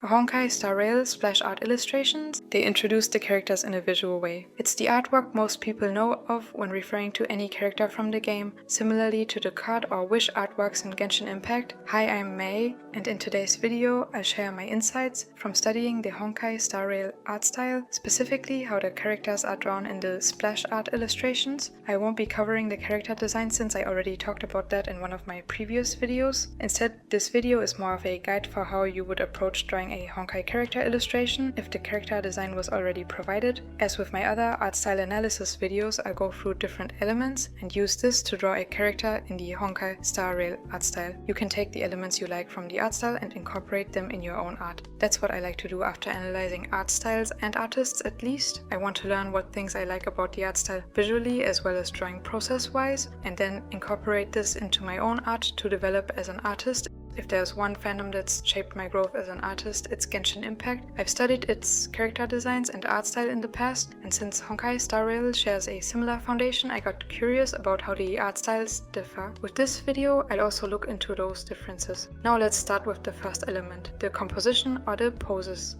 For Honkai Star Rail splash art illustrations, they introduce the characters in a visual way. It's the artwork most people know of when referring to any character from the game, similarly to the card or wish artworks in Genshin Impact. Hi, I'm Mei, and in today's video I'll share my insights from studying the Honkai Star Rail art style, specifically how the characters are drawn in the splash art illustrations. I won't be covering the character design since I already talked about that in one of my previous videos. Instead, this video is more of a guide for how you would approach drawing a Honkai character illustration if the character design was already provided. As with my other art style analysis videos, I'll go through different elements and use this to draw a character in the Honkai Star Rail art style. You can take the elements you like from the art style and incorporate them in your own art. That's what I like to do after analyzing art styles and artists at least. I want to learn what things I like about the art style visually as well as drawing process-wise, and then incorporate this into my own art to develop as an artist. If there's one fandom that's shaped my growth as an artist, it's Genshin Impact. I've studied its character designs and art style in the past, and since Honkai Star Rail shares a similar foundation, I got curious about how the art styles differ. With this video, I'll also look into those differences. Now let's start with the first element, the composition or the poses.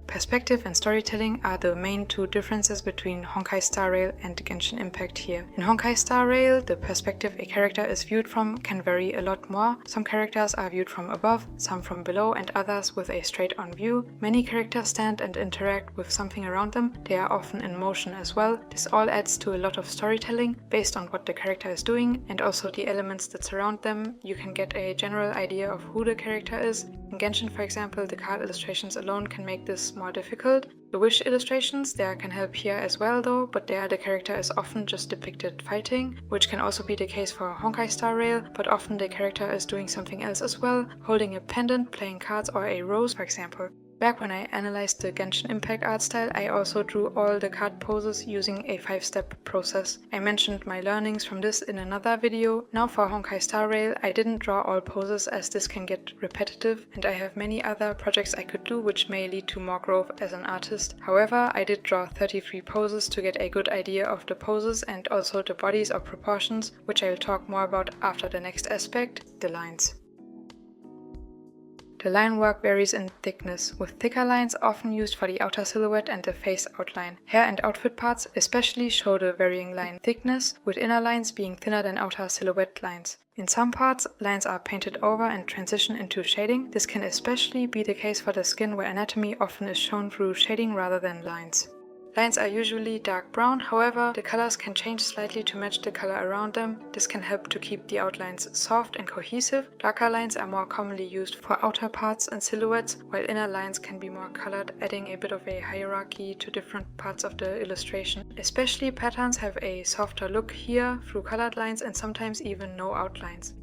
Perspective and storytelling are the main two differences between Honkai Star Rail and Genshin Impact here. In Honkai Star Rail, the perspective a character is viewed from can vary a lot more. Some characters are viewed from above, some from below, and others with a straight-on view. Many characters stand and interact with something around them. They are often in motion as well. This all adds to a lot of storytelling based on what the character is doing and also the elements that surround them. You can get a general idea of who the character is. In Genshin, for example, the card illustrations alone can make this more difficult. The wish illustrations there can help here as well though, but there the character is often just depicted fighting, which can also be the case for Honkai Star Rail, but often the character is doing something else as well, holding a pendant, playing cards, or a rose, for example. Back when I analyzed the Genshin Impact art style, I also drew all the card poses using a 5-step process. I mentioned my learnings from this in another video. Now for Honkai Star Rail, I didn't draw all poses as this can get repetitive, and I have many other projects I could do which may lead to more growth as an artist. However, I did draw 33 poses to get a good idea of the poses and also the bodies or proportions, which I will talk more about after the next aspect, the lines. The line work varies in thickness, with thicker lines often used for the outer silhouette and the face outline. Hair and outfit parts especially show the varying line thickness, with inner lines being thinner than outer silhouette lines. In some parts, lines are painted over and transition into shading. This can especially be the case for the skin, where anatomy often is shown through shading rather than lines. Lines are usually dark brown, however, the colors can change slightly to match the color around them. This can help to keep the outlines soft and cohesive. Darker lines are more commonly used for outer parts and silhouettes, while inner lines can be more colored, adding a bit of a hierarchy to different parts of the illustration. Especially patterns have a softer look here through colored lines and sometimes even no outlines.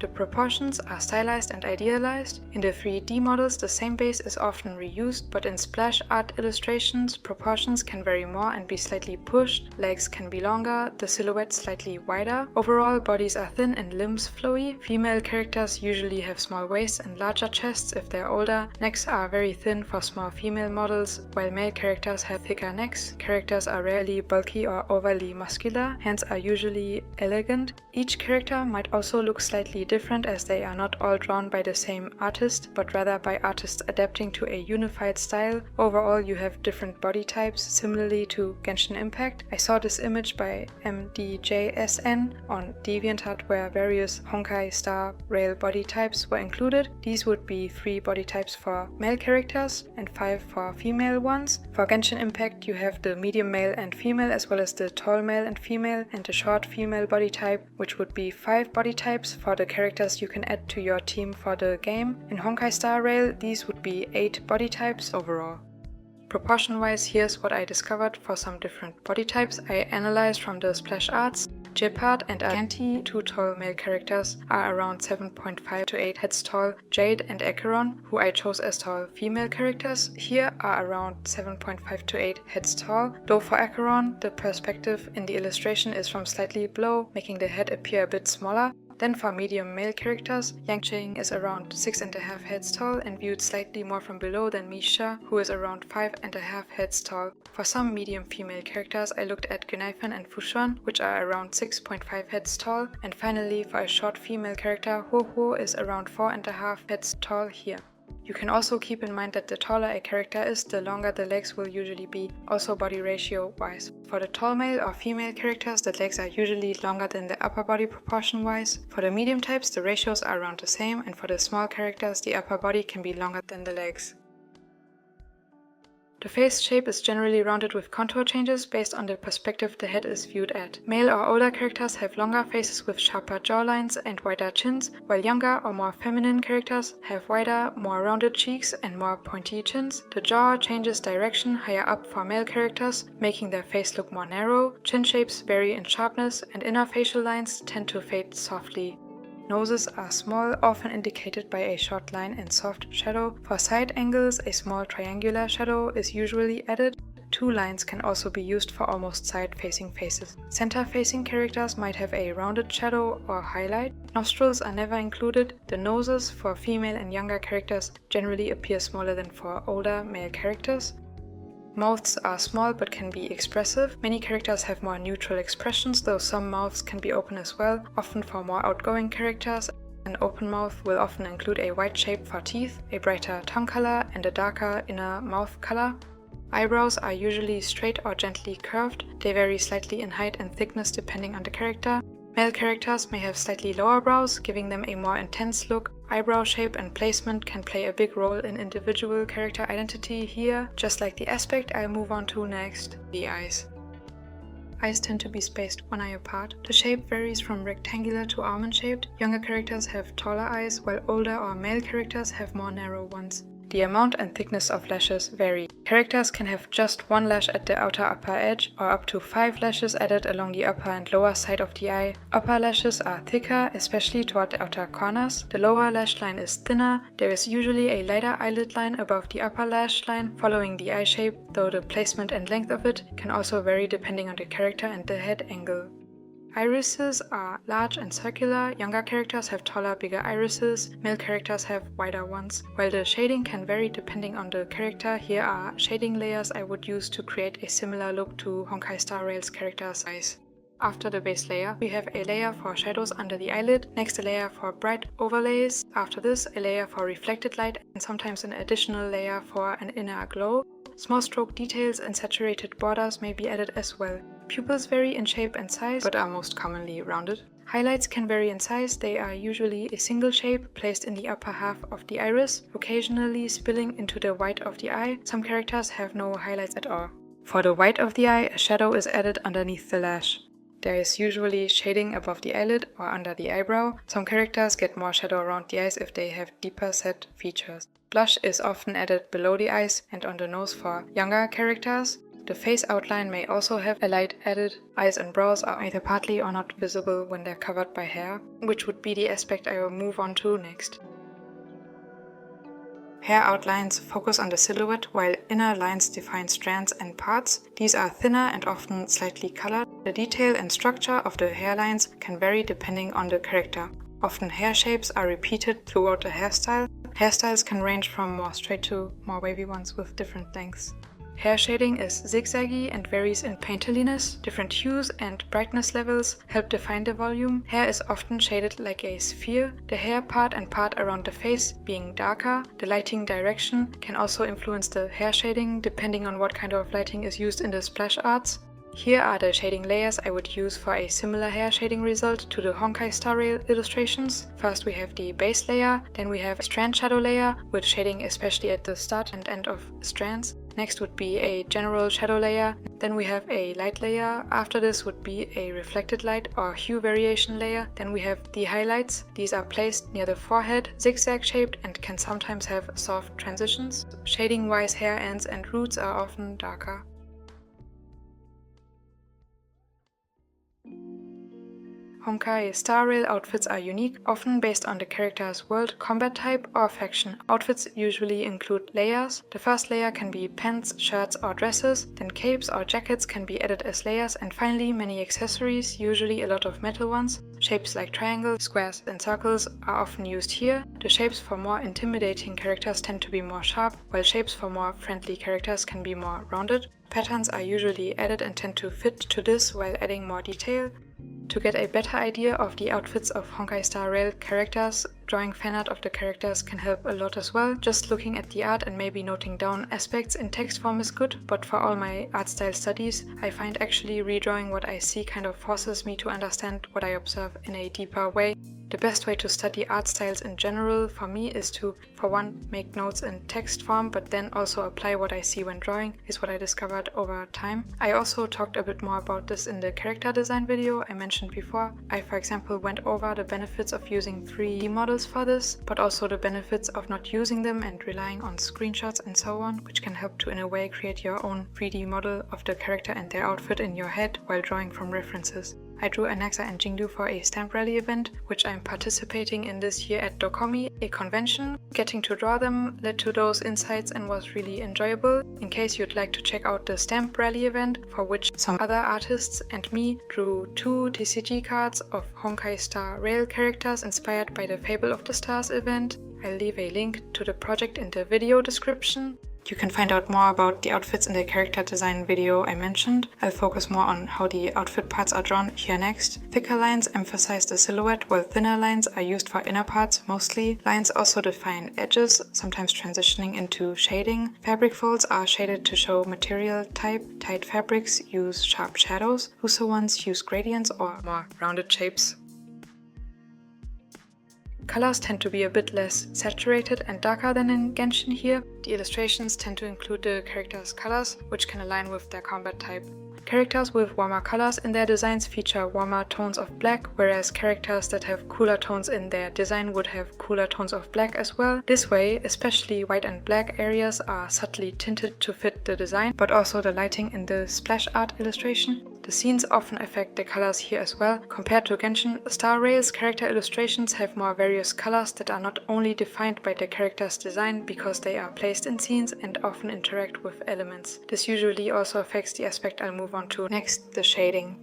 The proportions are stylized and idealized. In the 3D models, the same base is often reused, but in splash art illustrations, proportions can vary more and be slightly pushed. Legs can be longer, the silhouette slightly wider. Overall, bodies are thin and limbs flowy. Female characters usually have small waists and larger chests if they're older. Necks are very thin for small female models, while male characters have thicker necks. Characters are rarely bulky or overly muscular. Hands are usually elegant. Each character might also look slightly different, as they are not all drawn by the same artist, but rather by artists adapting to a unified style. Overall, you have different body types, similarly to Genshin Impact. I saw this image by MDJSN on DeviantArt where various Honkai Star Rail body types were included. These would be 3 body types for male characters and 5 for female ones. For Genshin Impact, you have the medium male and female, as well as the tall male and female, and the short female body type, which would be 5 body types for the characters you can add to your team for the game. In Honkai Star Rail, these would be 8 body types overall. Proportion-wise, here's what I discovered for some different body types I analyzed from the splash arts. Gepard and Argenti, 2 tall male characters, are around 7.5 to 8 heads tall. Jade and Acheron, who I chose as tall female characters, here are around 7.5 to 8 heads tall, though for Acheron, the perspective in the illustration is from slightly below, making the head appear a bit smaller. Then for medium male characters, Yang is around 6.5 heads tall and viewed slightly more from below than Misha, who is around 5.5 heads tall. For some medium female characters, I looked at Gunaifan and Fushuan, which are around 6.5 heads tall, and finally for a short female character, Ho is around 4.5 heads tall here. You can also keep in mind that the taller a character is, the longer the legs will usually be, also body ratio wise. For the tall male or female characters, the legs are usually longer than the upper body proportion wise. For the medium types, the ratios are around the same, and for the small characters, the upper body can be longer than the legs. The face shape is generally rounded with contour changes based on the perspective the head is viewed at. Male or older characters have longer faces with sharper jawlines and wider chins, while younger or more feminine characters have wider, more rounded cheeks and more pointy chins. The jaw changes direction higher up for male characters, making their face look more narrow. Chin shapes vary in sharpness, and inner facial lines tend to fade softly. Noses are small, often indicated by a short line and soft shadow. For side angles, a small triangular shadow is usually added. Two lines can also be used for almost side-facing faces. Center-facing characters might have a rounded shadow or highlight. Nostrils are never included. The noses for female and younger characters generally appear smaller than for older male characters. Mouths are small but can be expressive. Many characters have more neutral expressions, though some mouths can be open as well, often for more outgoing characters. An open mouth will often include a white shape for teeth, a brighter tongue color, and a darker inner mouth color. Eyebrows are usually straight or gently curved. They vary slightly in height and thickness depending on the character. Male characters may have slightly lower brows, giving them a more intense look. Eyebrow shape and placement can play a big role in individual character identity here, just like the aspect I'll move on to next, the eyes. Eyes tend to be spaced one eye apart. The shape varies from rectangular to almond-shaped. Younger characters have taller eyes, while older or male characters have more narrow ones. The amount and thickness of lashes vary. Characters can have just one lash at the outer upper edge, or up to 5 lashes added along the upper and lower side of the eye. Upper lashes are thicker, especially toward the outer corners. The lower lash line is thinner. There is usually a lighter eyelid line above the upper lash line, following the eye shape, though the placement and length of it can also vary depending on the character and the head angle. Irises are large and circular. Younger characters have taller, bigger irises. Male characters have wider ones. While the shading can vary depending on the character, here are shading layers I would use to create a similar look to Honkai Star Rail's character's eyes. After the base layer, we have a layer for shadows under the eyelid, next a layer for bright overlays, after this a layer for reflected light, and sometimes an additional layer for an inner glow. Small stroke details and saturated borders may be added as well. Pupils vary in shape and size, but are most commonly rounded. Highlights can vary in size. They are usually a single shape placed in the upper half of the iris, occasionally spilling into the white of the eye. Some characters have no highlights at all. For the white of the eye, a shadow is added underneath the lash. There is usually shading above the eyelid or under the eyebrow. Some characters get more shadow around the eyes if they have deeper set features. Blush is often added below the eyes and on the nose for younger characters. The face outline may also have a light added. Eyes and brows are either partly or not visible when they're covered by hair, which would be the aspect I will move on to next. Hair outlines focus on the silhouette, while inner lines define strands and parts. These are thinner and often slightly colored. The detail and structure of the hairlines can vary depending on the character. Often hair shapes are repeated throughout a hairstyle. Hairstyles can range from more straight to more wavy ones with different lengths. Hair shading is zigzaggy and varies in painterliness. Different hues and brightness levels help define the volume. Hair is often shaded like a sphere, the hair part and part around the face being darker. The lighting direction can also influence the hair shading depending on what kind of lighting is used in the splash arts. Here are the shading layers I would use for a similar hair shading result to the Honkai Star Rail illustrations. First we have the base layer, then we have a strand shadow layer with shading especially at the start and end of strands. Next would be a general shadow layer, then we have a light layer, after this would be a reflected light or hue variation layer, then we have the highlights. These are placed near the forehead, zigzag shaped and can sometimes have soft transitions. Shading wise, hair ends and roots are often darker. Honkai Star Rail outfits are unique, often based on the character's world, combat type, or faction. Outfits usually include layers. The first layer can be pants, shirts, or dresses, then capes or jackets can be added as layers, and finally many accessories, usually a lot of metal ones. Shapes like triangles, squares, and circles are often used here. The shapes for more intimidating characters tend to be more sharp, while shapes for more friendly characters can be more rounded. Patterns are usually added and tend to fit to this while adding more detail. To get a better idea of the outfits of Honkai Star Rail characters, drawing fan art of the characters can help a lot as well. Just looking at the art and maybe noting down aspects in text form is good, but for all my art style studies, I find actually redrawing what I see kind of forces me to understand what I observe in a deeper way. The best way to study art styles in general for me is to, for one, make notes in text form, but then also apply what I see when drawing, is what I discovered over time. I also talked a bit more about this in the character design video I mentioned before. I, for example, went over the benefits of using 3D models for this, but also the benefits of not using them and relying on screenshots and so on, which can help to in a way create your own 3D model of the character and their outfit in your head while drawing from references. I drew Anaxa and Jingdu for a stamprally event, which I'm participating in this year at Dokomi, a convention. Getting to draw them led to those insights and was really enjoyable. In case you'd like to check out the stamp rally event, for which some other artists and me drew 2 TCG cards of Honkai Star Rail characters inspired by the Fable of the Stars event, I'll leave a link to the project in the video description. You can find out more about the outfits in the character design video I mentioned. I'll focus more on how the outfit parts are drawn here next. Thicker lines emphasize the silhouette, while thinner lines are used for inner parts mostly. Lines also define edges, sometimes transitioning into shading. Fabric folds are shaded to show material type. Tight fabrics use sharp shadows. Looser ones use gradients or more rounded shapes. Colors tend to be a bit less saturated and darker than in Genshin here. The illustrations tend to include the characters' colors, which can align with their combat type. Characters with warmer colors in their designs feature warmer tones of black, whereas characters that have cooler tones in their design would have cooler tones of black as well. This way, especially white and black areas are subtly tinted to fit the design, but also the lighting in the splash art illustration. The scenes often affect the colors here as well. Compared to Genshin, Star Rail's character illustrations have more various colors that are not only defined by the character's design because they are placed in scenes and often interact with elements. This usually also affects the aspect I'll move on to next, the shading.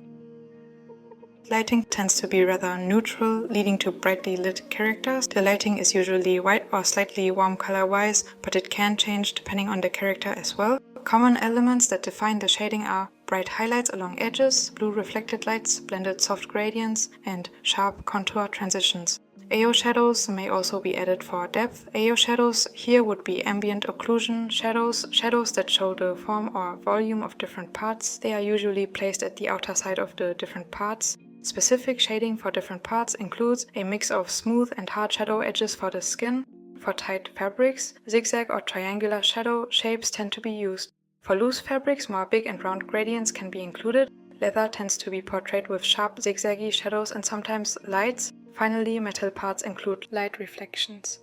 Lighting tends to be rather neutral, leading to brightly lit characters. The lighting is usually white or slightly warm color-wise, but it can change depending on the character as well. Common elements that define the shading are bright highlights along edges, blue reflected lights, blended soft gradients, and sharp contour transitions. AO shadows may also be added for depth. AO shadows here would be ambient occlusion shadows, shadows that show the form or volume of different parts. They are usually placed at the outer side of the different parts. Specific shading for different parts includes a mix of smooth and hard shadow edges for the skin. For tight fabrics, zigzag or triangular shadow shapes tend to be used. For loose fabrics, more big and round gradients can be included. Leather tends to be portrayed with sharp zigzaggy shadows and sometimes lights. Finally, metal parts include light reflections.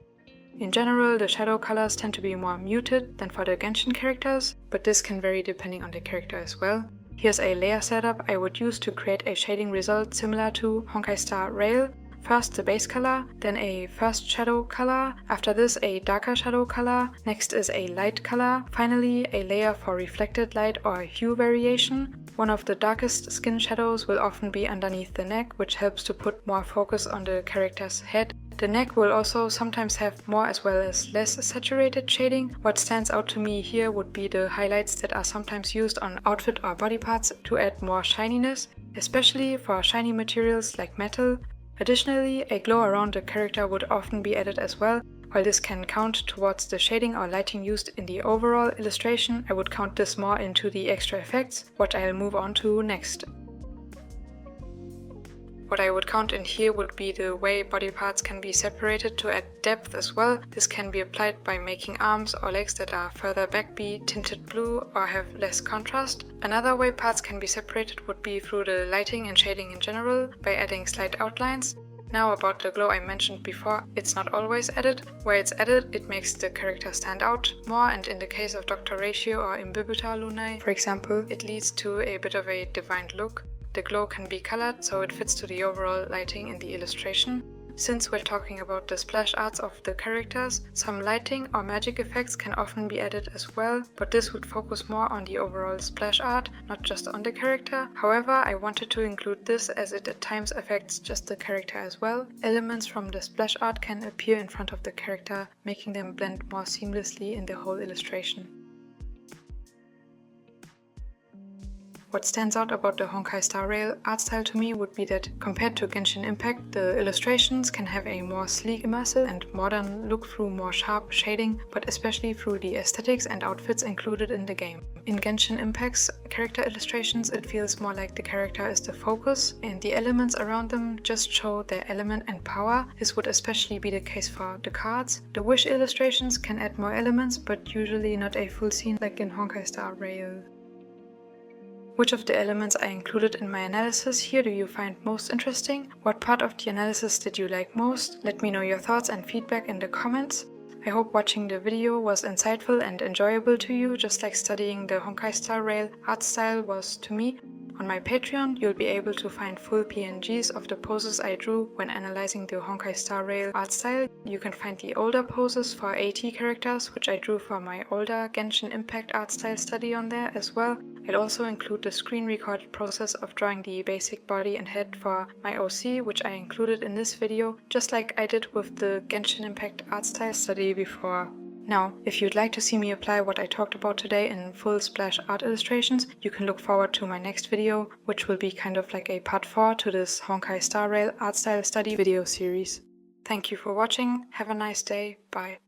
In general, the shadow colors tend to be more muted than for the Genshin characters, but this can vary depending on the character as well. Here's a layer setup I would use to create a shading result similar to Honkai Star Rail. First the base color, then a first shadow color, after this a darker shadow color, next is a light color, finally a layer for reflected light or hue variation. One of the darkest skin shadows will often be underneath the neck, which helps to put more focus on the character's head. The neck will also sometimes have more as well as less saturated shading. What stands out to me here would be the highlights that are sometimes used on outfit or body parts to add more shininess, especially for shiny materials like metal. Additionally, a glow around the character would often be added as well. While this can count towards the shading or lighting used in the overall illustration, I would count this more into the extra effects, what I'll move on to next. What I would count in here would be the way body parts can be separated to add depth as well. This can be applied by making arms or legs that are further back be tinted blue or have less contrast. Another way parts can be separated would be through the lighting and shading in general, by adding slight outlines. Now about the glow I mentioned before, it's not always added. Where it's added, it makes the character stand out more, and in the case of Dr. Ratio or Imbibitor Lunae, for example, it leads to a bit of a divine look. the glow can be colored so it fits to the overall lighting in the illustration. Since we're talking about the splash arts of the characters, some lighting or magic effects can often be added as well, but this would focus more on the overall splash art, not just on the character. However, I wanted to include this as it at times affects just the character as well. Elements from the splash art can appear in front of the character, making them blend more seamlessly in the whole illustration. What stands out about the Honkai Star Rail art style to me would be that compared to Genshin Impact, the illustrations can have a more sleek, immersive and modern look through more sharp shading, but especially through the aesthetics and outfits included in the game. In Genshin Impact's character illustrations, it feels more like the character is the focus and the elements around them just show their element and power. This would especially be the case for the cards. The wish illustrations can add more elements, but usually not a full scene like in Honkai Star Rail. Which of the elements I included in my analysis here do you find most interesting? What part of the analysis did you like most? Let me know your thoughts and feedback in the comments. I hope watching the video was insightful and enjoyable to you, just like studying the Honkai Star Rail art style was to me. On my Patreon, you'll be able to find full PNGs of the poses I drew when analyzing the Honkai Star Rail art style. You can find the older poses for AT characters, which I drew for my older Genshin Impact art style study on there as well. I'll also include the screen recorded process of drawing the basic body and head for my OC, which I included in this video, just like I did with the Genshin Impact art style study before. Now, if you'd like to see me apply what I talked about today in full splash art illustrations, you can look forward to my next video, which will be kind of like a part 4 to this Honkai Star Rail art style study video series. Thank you for watching, have a nice day, bye.